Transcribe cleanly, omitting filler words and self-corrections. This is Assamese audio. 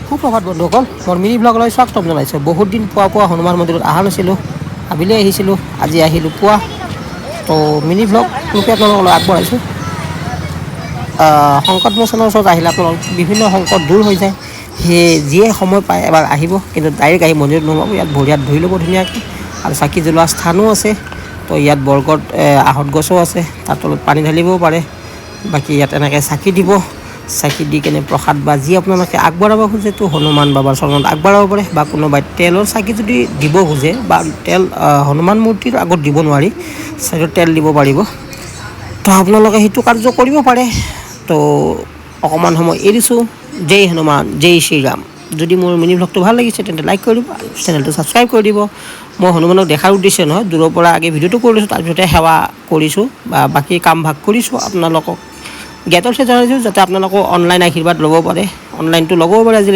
সুপ্ৰভাত বন্ধুসকল, মোৰ মিনি ব্লগলৈ স্বাগতম জনাইছোঁ। বহুত দিন পুৱা হনুমান মন্দিৰত অহা নাছিলোঁ, আবেলি আহিছিলোঁ, আজি আহিলোঁ পুৱা। তো মিনি ব্লগ ৰূপে আপোনালোকক আগবঢ়াইছোঁ। সংকটমোচনৰ ওচৰত আহিলে আপোনালোক বিভিন্ন সংকট দূৰ হৈ যায়। সেয়ে যিয়ে সময় পায় এবাৰ আহিব, কিন্তু ডাইৰেক্ট আহি মন্দিৰত নোলাব। ইয়াত ভৰি হাত ধুই ল'ব ধুনীয়াকৈ, আৰু চাকি জ্বলোৱা স্থানো আছে। তো ইয়াত বৰগছ আহঁত গছো আছে, তাৰ তলত পানী ঢালিবও পাৰে। বাকী ইয়াত এনেকৈ চাকি দিব, চাকি দি কেনে প্ৰসাদ বা যি আপোনালোকে আগবঢ়াব খোজে তো হনুমান বাবাৰ চৰণত আগবঢ়াব পাৰে। বা কোনোবাই তেলৰ চাকি যদি দিব খোজে, বা তেল হনুমান মূৰ্তিৰ আগত দিব নোৱাৰি, চাইডত তেল দিব পাৰিব। তো আপোনালোকে সেইটো কাৰ্য কৰিব পাৰে। তো অকণমান সময় এৰিছোঁ। জয় হনুমান, জয় শ্ৰীৰাম। যদি মোৰ মিনি ব্লগটো ভাল লাগিছে তেন্তে লাইক কৰি দিব, চেনেলটো ছাবস্ক্ৰাইব কৰি দিব। মই হনুমানক দেখাৰ উদ্দেশ্য নহয়, দূৰৰ পৰা আগে ভিডিঅ'টো কৰি লৈছোঁ, তাৰপিছতে সেৱা কৰিছোঁ বা বাকী কাম ভাগ কৰিছোঁ। আপোনালোকক জ্ঞাতছে জনাইছোঁ যাতে আপোনালোকেও অনলাইন আশীৰ্বাদ ল'ব পাৰে, অনলাইনটো ল'বও পাৰে। আজি